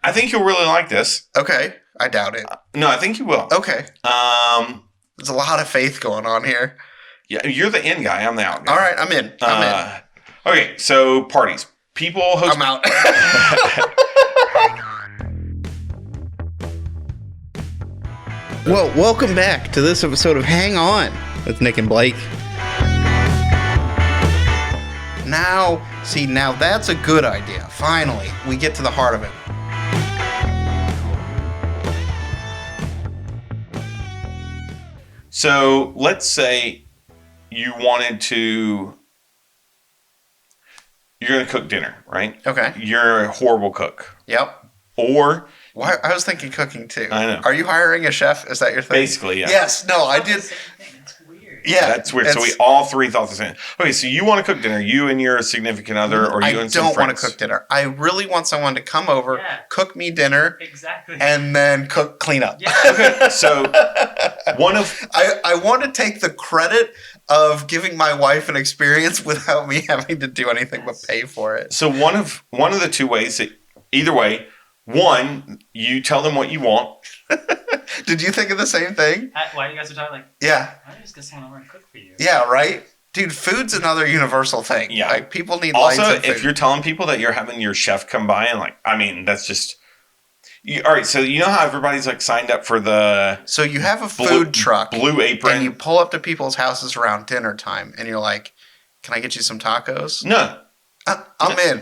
I think you'll really like this. Okay. I doubt it. No, I think you will. Okay. There's a lot of faith going on here. Yeah, you're the in guy. I'm the out guy. All right, I'm in. Okay, so parties. People host. I'm out. Hang on. Well, welcome back to this episode of Hang On with Nick and Blake. Now that's a good idea. Finally, we get to the heart of it. So let's say you're going to cook dinner, right? Okay. You're a horrible cook. Yep. Or... Why? I was thinking cooking too. I know. Are you hiring a chef? Is that your thing? Basically, yeah. Yes. No, I did. That's weird. Yeah. That's weird. So we all three thought the same. Okay, so you want to cook dinner, you and your significant other, or you and some friends? I don't want to cook dinner. I really want someone to come over, cook me dinner, exactly, and then clean up. Yeah. Okay, so I want to take the credit of giving my wife an experience without me having to do anything but pay for it. So one of the two ways that either way, one, you tell them what you want. Did you think of the same thing? Why you guys are talking like? Yeah. Why don't you just get someone over and cook for you? Yeah. Right. Dude, food's another universal thing. Yeah. Like, people need also, lights and food. if you're telling people that you're having your chef come by and that's just... all right, so you know how everybody's signed up for the... So you have a food truck. Blue Apron. And you pull up to people's houses around dinner time and you're like, can I get you some tacos? No. I'm in.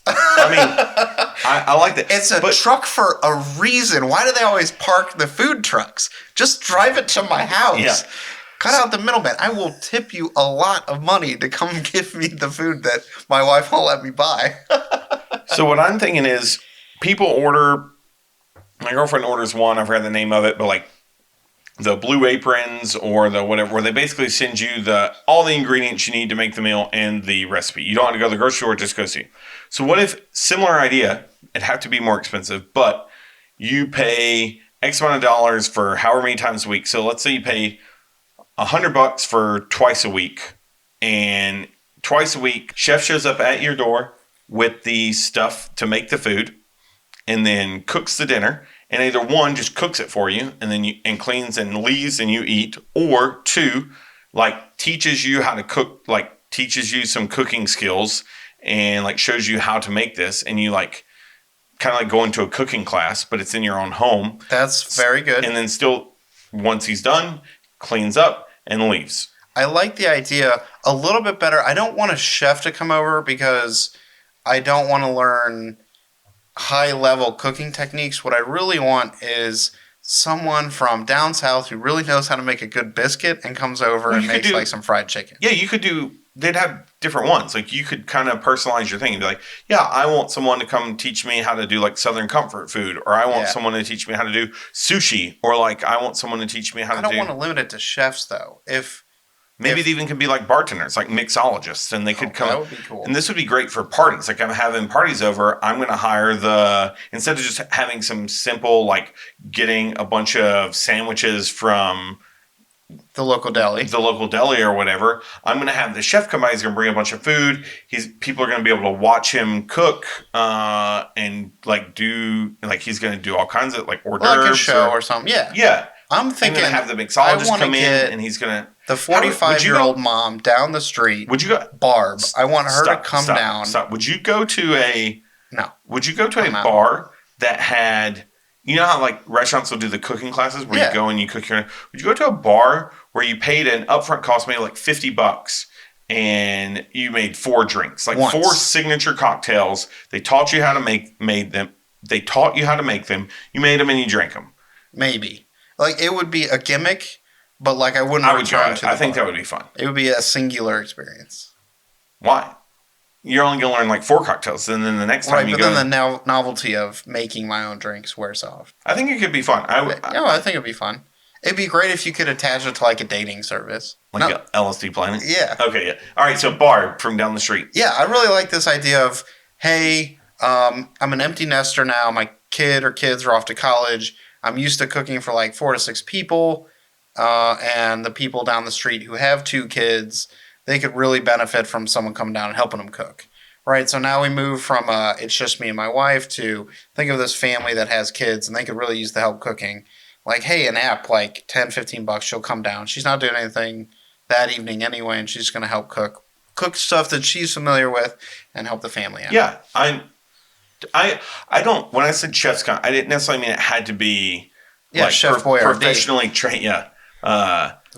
I mean, I like that. It's a truck for a reason. Why do they always park the food trucks? Just drive it to my house. Yeah. Cut out the middleman. I will tip you a lot of money to come give me the food that my wife won't let me buy. So what I'm thinking is people order... My girlfriend orders one. I forgot the name of it, but the Blue Aprons or the whatever, where they basically send you all the ingredients you need to make the meal and the recipe. You don't have to go to the grocery store, just go see. So what if, similar idea, it'd have to be more expensive, but you pay X amount of dollars for however many times a week. So let's say you pay $100 for twice a week, and twice a week, chef shows up at your door with the stuff to make the food, and then cooks the dinner, and either one, just cooks it for you, and then and cleans and leaves and you eat, or two, teaches you how to cook, teaches you some cooking skills and shows you how to make this, and you kind of go into a cooking class, but it's in your own home. That's very good. And then still, once he's done, cleans up and leaves. I like the idea a little bit better. I don't want a chef to come over because I don't want to learn high-level cooking techniques. What I really want is someone from down south who really knows how to make a good biscuit and comes over and makes some fried chicken. Yeah, you could do... They'd have different ones. You could kind of personalize your thing and be like, yeah, I want someone to come teach me how to do Southern comfort food, or I want someone to teach me how to do sushi, or I want someone to teach me how to do... I don't want to limit it to chefs, though. Maybe they even could be bartenders, mixologists, and they could come. That would be cool. And this would be great for parties. I'm having parties over. I'm going to hire instead of just having some simple, getting a bunch of sandwiches from the local deli or whatever. I'm going to have the chef come by. He's going to bring a bunch of food. People are going to be able to watch him cook, and he's going to do all kinds of hors d'oeuvres. Like a show or something. Yeah. Yeah. I'm thinking have the mixologist come in, and he's going to... The 45-year-old mom down the street. Would you go... Barb. I want her to come down. Stop. Would you go to a... No. Would you go to a bar that had... You know how restaurants will do the cooking classes where you go and you cook your... Would you go to a bar where you paid an upfront cost, maybe $50, and you made 4 drinks? 4 signature cocktails. They taught you how to make them. They taught you how to make them. You made them and you drank them. Maybe. It would be a gimmick, but I wouldn't return to the I think bar. that would be fun. It would be a singular experience. Why? You're only going to learn 4 cocktails, and then the next time you go... Right, but then the novelty of making my own drinks wears off. I think it could be fun. I think it'd be fun. It'd be great if you could attach it to a dating service. A LSD Planet? Yeah. Okay, yeah. All right, so Barb from down the street. Yeah, I really like this idea of, hey, I'm an empty nester now. My kid or kids are off to college. I'm used to cooking for 4 to 6 people, and the people down the street who have 2 kids, they could really benefit from someone coming down and helping them cook. Right, so now we move from it's just me and my wife to think of this family that has kids and they could really use the help cooking. Like, hey, an app, like 10, $15, she'll come down. She's not doing anything that evening anyway, and she's going to help cook stuff that she's familiar with and help the family out. Yeah, I don't. When I said chef's con, I didn't necessarily mean it had to be like Chef Boyardee. Professionally trained. Yeah,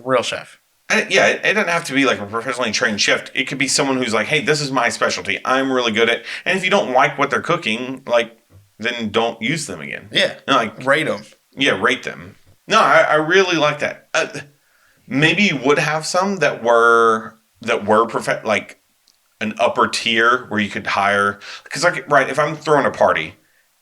Real chef. it doesn't have to be like a professionally trained chef. It could be someone who's like, hey, this is my specialty. I'm really good at. And if you don't like what they're cooking, like, then don't use them again. Yeah, like rate them. Yeah, rate them. No, I really like that. Maybe you would have some that were like an upper tier where you could hire, because if I'm throwing a party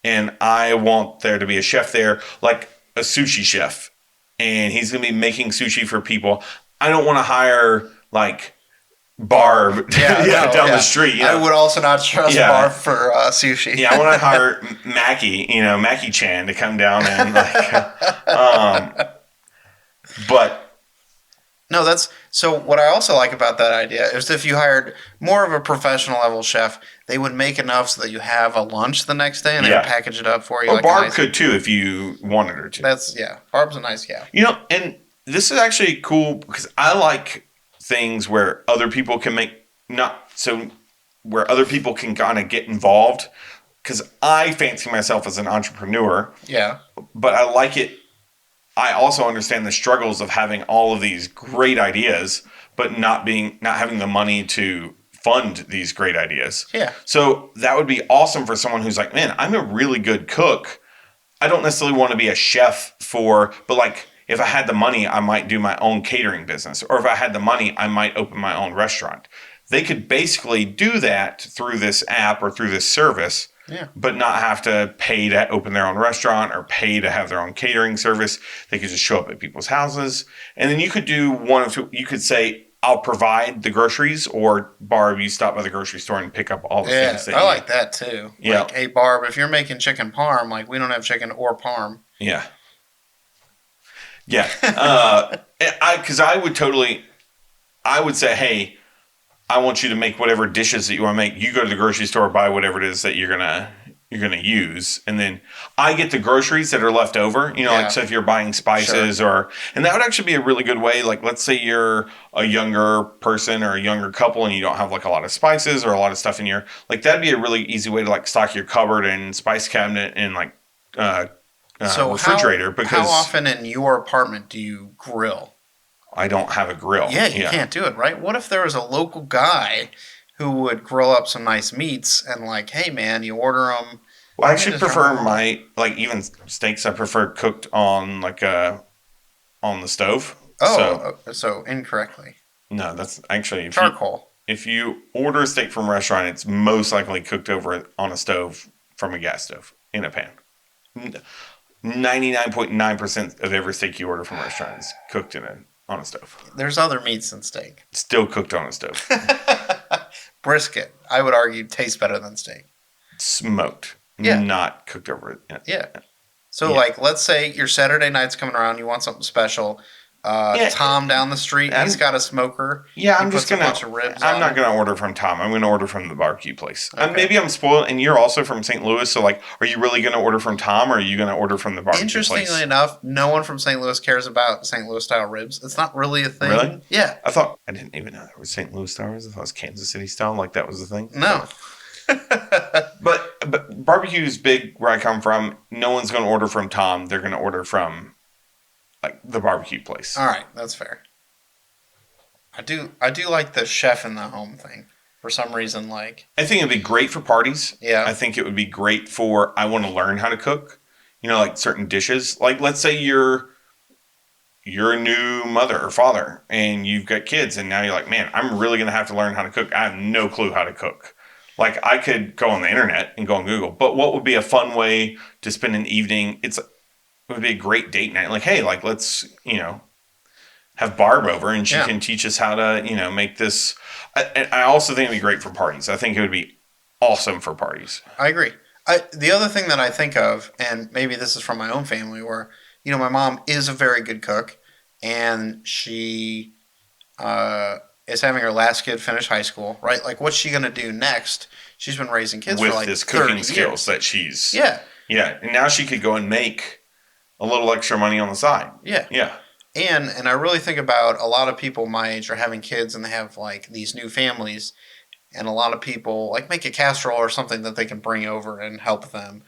and I want there to be a chef there, like a sushi chef, and he's going to be making sushi for people, I don't want to hire like Barb down the street. I would also not trust Barb for sushi. Yeah, I want to hire Maki-Chan to come down and but no, that's so. What I also like about that idea is if you hired more of a professional level chef, they would make enough so that you have a lunch the next day and they would package it up for you. Or Barb could too if you wanted her to. Barb's a nice gal. And this is actually cool because I like things where other people can where other people can kind of get involved, because I fancy myself as an entrepreneur. Yeah. But I like it. I also understand the struggles of having all of these great ideas, but not having the money to fund these great ideas. Yeah. So that would be awesome for someone who's like, man, I'm a really good cook. I don't necessarily want to be a chef but like, if I had the money, I might do my own catering business. Or if I had the money, I might open my own restaurant. They could basically do that through this app or through this service, but not have to pay to open their own restaurant or pay to have their own catering service. They could just show up at people's houses. And then you could do one of two. You could say, I'll provide the groceries, or Barb, you stop by the grocery store and pick up all the things that I like that too. Yeah. Like, hey, Barb, if you're making chicken parm, like, we don't have chicken or parm. Yeah. Yeah. Because I would say, hey, I want you to make whatever dishes that you want to make. You go to the grocery store, buy whatever it is that you're gonna use, and then I get the groceries that are left over. Like, so if you're buying spices and that would actually be a really good way. Like, let's say you're a younger person or a younger couple and you don't have like a lot of spices or a lot of stuff in your, like, that'd be a really easy way to like stock your cupboard and spice cabinet and like refrigerator. Because how often in your apartment do you grill? I don't have a grill. Yeah, you can't do it, right? What if there was a local guy who would grill up some nice meats and like, hey man, you order them. Well, I actually prefer even steaks. I prefer cooked on on the stove. Oh, so incorrectly. No, that's actually charcoal. If you order a steak from a restaurant, it's most likely cooked over on a stove from a gas stove in a pan. 99.9% of every steak you order from a restaurant is cooked on a stove. There's other meats than steak. Still cooked on a stove. Brisket, I would argue, tastes better than steak. Smoked. Yeah. Not cooked over it. Yeah. So, like, let's say your Saturday night's coming around, you want something special. Tom down the street, he's got a smoker. Yeah, I'm just going to... I'm not going to order from Tom. I'm going to order from the barbecue place. Okay. Maybe I'm spoiled, and you're also from St. Louis, so, like, are you really going to order from Tom, or are you going to order from the barbecue place? Interestingly enough, no one from St. Louis cares about St. Louis-style ribs. It's not really a thing. Really? Yeah. I didn't even know there was St. Louis-style ribs. I thought it was Kansas City-style, like that was the thing. No. But barbecue is big where I come from. No one's going to order from Tom. They're going to order from like the barbecue place. All right, that's fair. I do like the chef in the home thing for some reason. Like, I think it'd be great for parties. Yeah. I think it would be great for I want to learn how to cook. Like certain dishes. Like, let's say you're a new mother or father and you've got kids, and now you're like, man, I'm really going to have to learn how to cook. I have no clue how to cook. Like, I could go on the internet and go on Google, but what would be a fun way to spend an evening? It would be a great date night. Like, hey, like, let's, have Barb over and she can teach us how to, make this. I also think it'd be great for parties. I think it would be awesome for parties. I agree. The other thing that I think of, and maybe this is from my own family, where, my mom is a very good cook, and she is having her last kid finish high school, right? Like, what's she going to do next? she's been raising kids with for like this 30 cooking years. skills that she's Yeah. Yeah, and now she could go and make a little extra money on the side. Yeah. Yeah. And I really think about a lot of people my age are having kids and they have like these new families, and a lot of people like make a casserole or something that they can bring over and help them.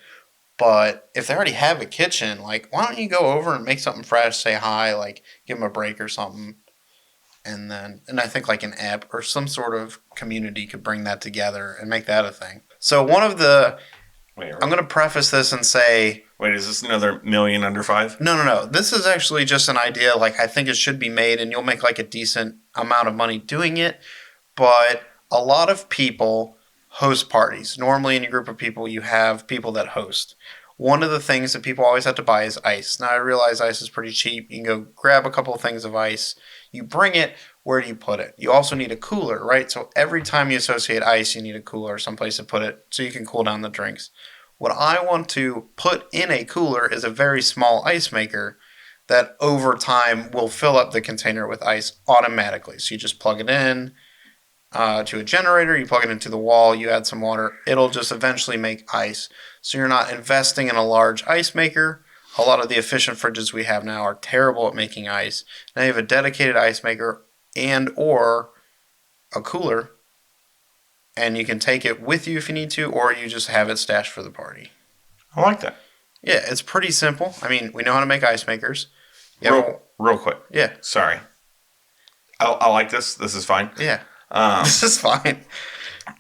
But if they already have a kitchen, like why don't you go over and make something fresh, say hi, like give them a break or something. And I think like an app or some sort of community could bring that together and make that a thing. So one of the I'm going to preface this and say... Wait, is this another million under 5? No. This is actually just an idea. Like, I think it should be made, and you'll make, like, a decent amount of money doing it. But a lot of people host parties. Normally, in a group of people, you have people that host. One of the things that people always have to buy is ice. Now, I realize ice is pretty cheap. You can go grab a couple of things of ice. You bring it. Where do you put it? You also need a cooler, right? So every time you associate ice, you need a cooler, someplace to put it so you can cool down the drinks. What I want to put in a cooler is a very small ice maker that over time will fill up the container with ice automatically. So you just plug it in to a generator, you plug it into the wall, you add some water. It'll just eventually make ice. So you're not investing in a large ice maker. A lot of the efficient fridges we have now are terrible at making ice. Now you have a dedicated ice maker and or a cooler, and you can take it with you if you need to, or you just have it stashed for the party. I like that. Yeah, it's pretty simple. I mean, we know how to make ice makers. Real quick. Yeah. Sorry. I like this. This is fine. Yeah. This is fine.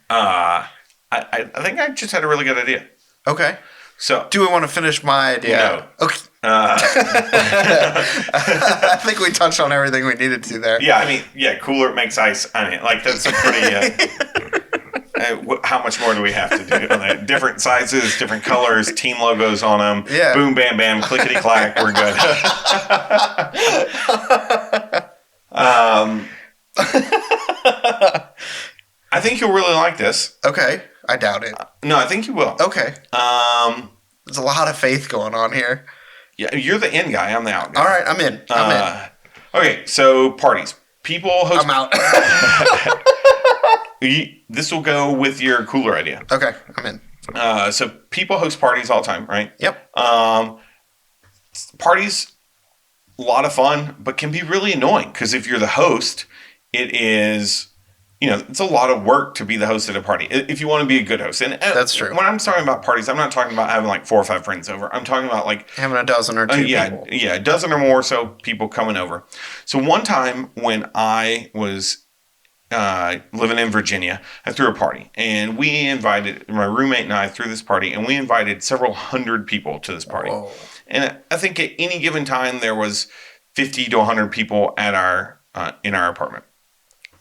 I think I just had a really good idea. Okay. So, do we want to finish my idea? No. Okay. I think we touched on everything we needed to there. Yeah, I mean, cooler makes ice. I mean, like, that's a pretty... how much more do we have to do on that? Different sizes, different colors, team logos on them. Yeah. Boom, bam, bam, clickety-clack, we're good. I think you'll really like this. Okay. I doubt it. No, I think you will. Okay. There's a lot of faith going on here. Yeah, you're the in guy. I'm the out guy. All right, I'm in. Okay, so parties. People host... I'm out. This will go with your cooler idea. Okay, I'm in. So people host parties all the time, right? Yep. Parties, a lot of fun, but can be really annoying because if you're the host, it is... it's a lot of work to be the host at a party if you want to be a good host. And that's true. When I'm talking about parties, I'm not talking about having like 4 or 5 friends over. I'm talking about like having a dozen or 2 people. Yeah, a dozen or more so people coming over. So one time when I was living in Virginia, I threw a party, and we invited my roommate and I threw this party, and we invited several hundred people to this party. Whoa. And I think at any given time there was 50 to 100 people at our in our apartment.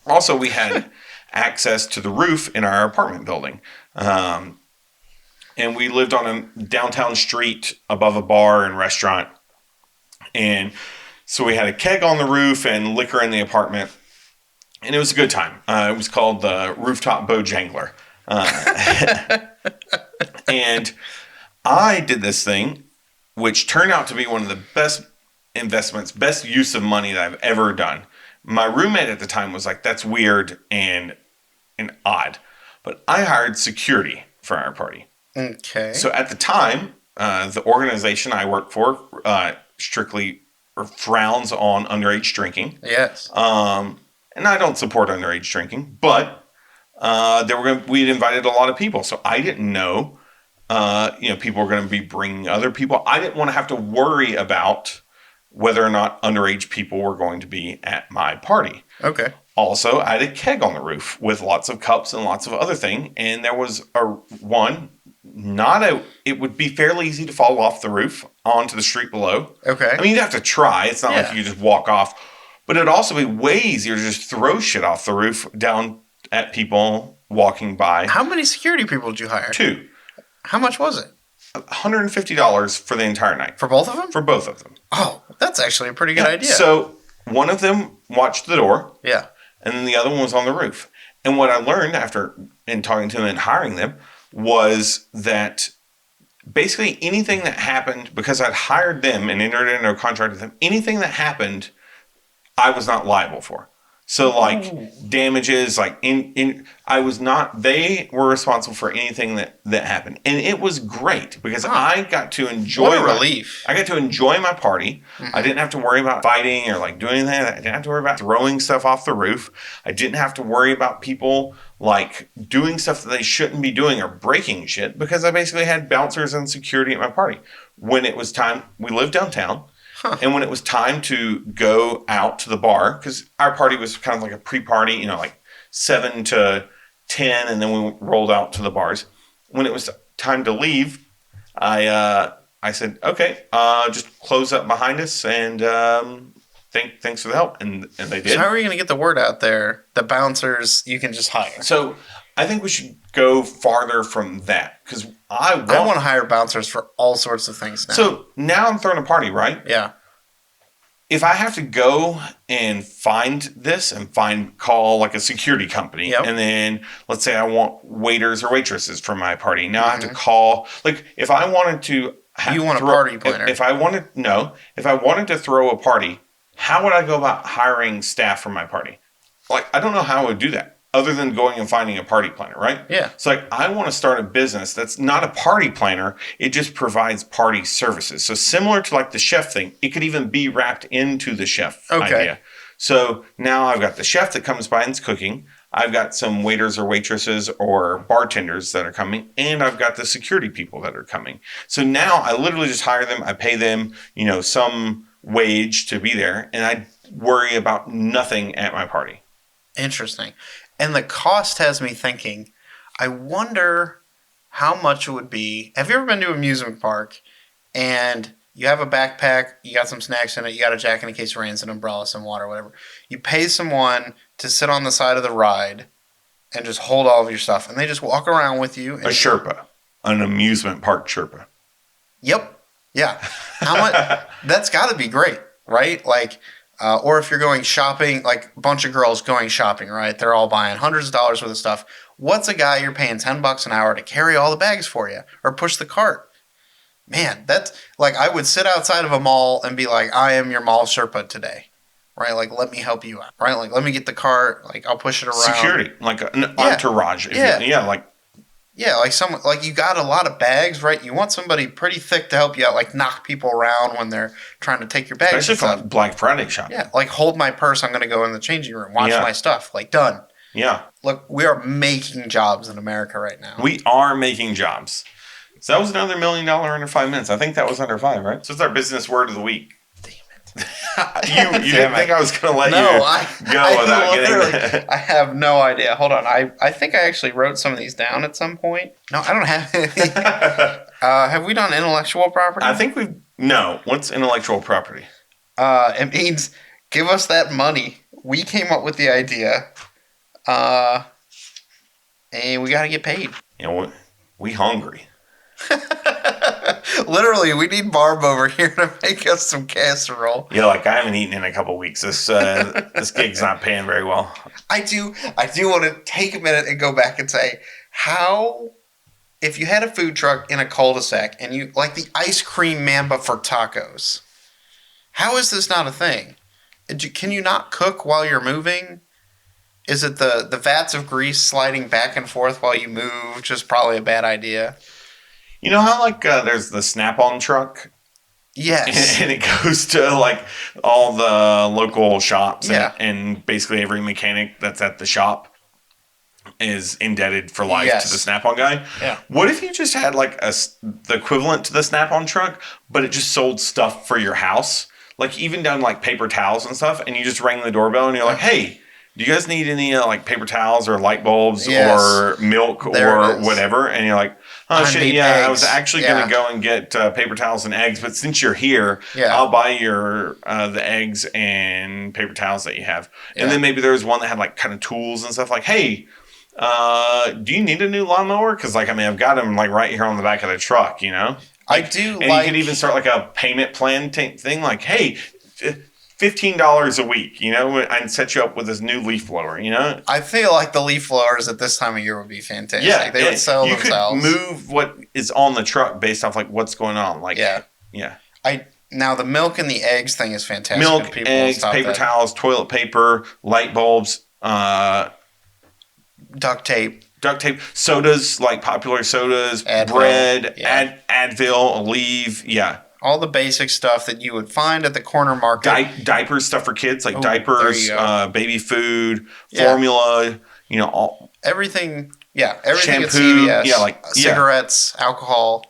Also, we had access to the roof in our apartment building. And we lived on a downtown street above a bar and restaurant. And so we had a keg on the roof and liquor in the apartment. And it was a good time. It was called the Rooftop Bojangler. And I did this thing, which turned out to be one of the best investments, best use of money that I've ever done. My roommate at the time was like, that's weird and odd. But I hired security for our party. Okay. So at the time, the organization I worked for strictly frowns on underage drinking. Yes. And I don't support underage drinking, but we'd invited a lot of people. So I didn't know, people were going to be bringing other people. I didn't want to have to worry about whether or not underage people were going to be at my party. Okay. Also, I had a keg on the roof with lots of cups and lots of other things. And there was it would be fairly easy to fall off the roof onto the street below. Okay. I mean, you'd have to try. It's not like you just walk off. But it'd also be way easier to just throw shit off the roof down at people walking by. How many security people did you hire? 2. How much was it? $150 for the entire night. For both of them? For both of them. Oh, that's actually a pretty good idea. So one of them watched the door. Yeah. And then the other one was on the roof. And what I learned in talking to them and hiring them was that basically anything that happened, because I'd hired them and entered into a contract with them, anything that happened, I was not liable for. So like damages, like they were responsible for anything that happened, and it was great because I got to enjoy. What a relief! I got to enjoy my party. I didn't have to worry about fighting or like doing anything. I didn't have to worry about throwing stuff off the roof. I didn't have to worry about people like doing stuff that they shouldn't be doing or breaking shit because I basically had bouncers and security at my party. When it was time, we lived downtown. And when it was time to go out to the bar, because our party was kind of like a pre-party, you know, like 7 to 10, and then we rolled out to the bars. When it was time to leave, I said, okay, just close up behind us, and thanks for the help. And they did. So how are you going to get the word out there? The bouncers you can just hire. So I think we should go farther from that, because I want to hire bouncers for all sorts of things now. So now I'm throwing a party, right? Yeah. If I have to go and find this and call like a security company, and then let's say I want waiters or waitresses for my party. Now I have to call, like if I wanted to You want a party planner. If I wanted to throw a party, how would I go about hiring staff for my party? Like, I don't know how I would do that other than going and finding a party planner, right? Yeah. So like, I want to start a business that's not a party planner. It just provides party services. So similar to like the chef thing, it could even be wrapped into the chef idea. So now I've got the chef that comes by and's cooking. I've got some waiters or waitresses or bartenders that are coming, and I've got the security people that are coming. So now I literally just hire them. I pay them, some wage to be there, and I worry about nothing at my party. Interesting. And the cost has me thinking, I wonder how much it would be. Have you ever been to an amusement park and you have a backpack, you got some snacks in it, you got a jack in case it rains, an umbrella, some water, whatever. You pay someone to sit on the side of the ride and just hold all of your stuff, and they just walk around with you. A Sherpa. An amusement park Sherpa. Yep. Yeah. How much? That's got to be great, right? Like, or if you're going shopping, like a bunch of girls going shopping, right? They're all buying hundreds of dollars worth of stuff. What's a guy you're paying $10 an hour to carry all the bags for you or push the cart? Man, that's like I would sit outside of a mall and be like, I am your mall Sherpa today, right? Like, let me help you out, right? Like, let me get the cart. Like, I'll push it around. Security, like an entourage. Like someone, like you got a lot of bags, right? You want somebody pretty thick to help you out, like knock people around when they're trying to take your bags. Especially for like Black Friday shopping. Yeah, like hold my purse. I'm going to go in the changing room, watch my stuff. Like done. Yeah. Look, we are making jobs in America right now. We are making jobs. So that was another $1 million under 5 minutes. I think that was under 5, right? So it's our business word of the week. Damn it. you didn't think I was going to let you go without getting that? I have no idea. Hold on. I think I actually wrote some of these down at some point. No, I don't have anything. Have we done intellectual property? I think we've... No. What's intellectual property? It means give us that money. We came up with the idea. And we got to get paid. We hungry. Literally, we need Barb over here to make us some casserole. Yeah, like I haven't eaten in a couple weeks. This gig's not paying very well. I do want to take a minute and go back and say, how, if you had a food truck in a cul-de-sac and you, like the ice cream mamba for tacos, how is this not a thing? Can you not cook while you're moving? Is it the vats of grease sliding back and forth while you move just probably a bad idea? You know how like there's the Snap-on truck? Yes. And it goes to like all the local shops and basically every mechanic that's at the shop is indebted for life to the Snap-on guy. Yeah. What if you just had like the equivalent to the Snap-on truck, but it just sold stuff for your house? Like even down like paper towels and stuff, and you just rang the doorbell and you're like, hey, do you guys need any like paper towels or light bulbs or milk or whatever? And you're like, oh shit, I was actually going to go and get paper towels and eggs, but since you're here, I'll buy your the eggs and paper towels that you have. And then maybe there was one that had like kind of tools and stuff like, hey, do you need a new lawnmower? Because like, I mean, I've got them like right here on the back of the truck, you know? I do. And you could even start like a payment plan thing like, hey, $15 a week, you know, and set you up with this new leaf blower, you know? I feel like the leaf blowers at this time of year would be fantastic. Yeah, they would sell themselves. You could move what is on the truck based off like what's going on. Like, Now, the milk and the eggs thing is fantastic. Milk, if people will eggs, stop paper that. towels, toilet paper, light bulbs, Duct tape. duct tape, sodas, like popular sodas, Advil, bread, yeah. Advil, Aleve, yeah. All the basic stuff that you would find at the corner market. Diapers, stuff for kids, like Oh, there diapers, you go. baby food, Yeah. formula, all Everything. Yeah, everything at shampoo, CVS. Cigarettes, alcohol.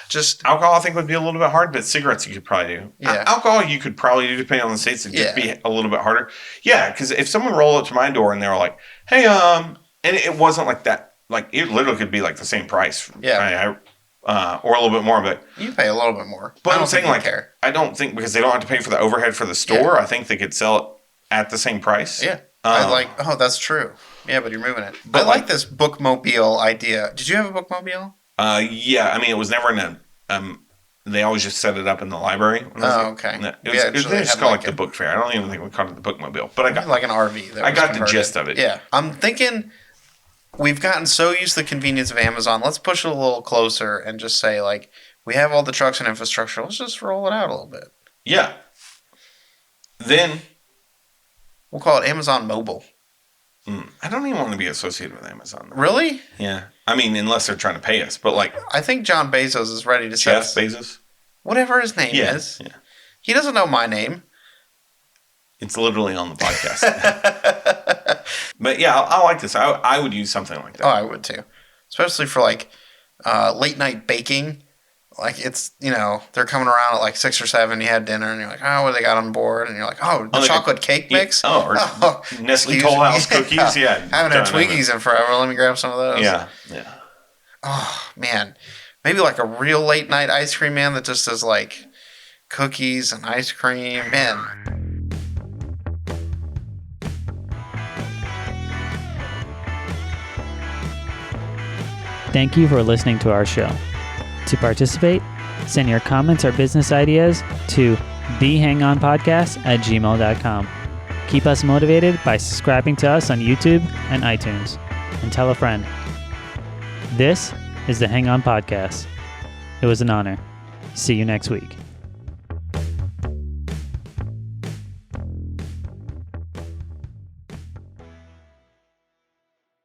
Just alcohol, I think, would be a little bit hard, but cigarettes you could probably do. Yeah. Alcohol you could probably do, depending on the states. It'd just Yeah. be a little bit harder. Yeah, because if someone rolled up to my door and they were like, "Hey, and it wasn't like that. Like it literally could be like the same price. Yeah. Or a little bit more, but you pay a little bit more. But I don't I'm saying, think like, you care. I don't think because they don't have to pay for the overhead for the store. I think they could sell it at the same price. Yeah. That's true. Yeah, but you're moving it. But I like this bookmobile idea. Did you have a bookmobile? Yeah. I mean, it was never in a. They always just set it up in the library. Okay. It was just called like the book fair. I don't even think we called it the bookmobile. But I got like an RV. I got the gist of it. Yeah. I'm thinking we've gotten so used to the convenience of Amazon. Let's push it a little closer and just say, like, we have all the trucks and infrastructure. Let's just roll it out a little bit. Yeah. Then we'll call it Amazon Mobile. I don't even want to be associated with Amazon. Really? Yeah. I mean, unless they're trying to pay us. But like, I think John Bezos is ready to Jeff Bezos? Whatever his name is. Yeah. He doesn't know my name. It's literally on the podcast. But yeah, I like this. I would use something like that. Oh, I would too. Especially for like late night baking. Like it's, they're coming around at like 6 or 7. You had dinner and you're like, oh, what do they got on board? And you're like, oh, the chocolate cake mix? Or Nestle Toll House cookies. Yeah. I haven't had Twinkies in forever. Let me grab some of those. Yeah. Oh, man. Maybe like a real late night ice cream man that just does like cookies and ice cream. Man. Thank you for listening to our show. To participate, send your comments or business ideas to thehangonpodcast@gmail.com. Keep us motivated by subscribing to us on YouTube and iTunes. And tell a friend. This is the Hang On Podcast. It was an honor. See you next week.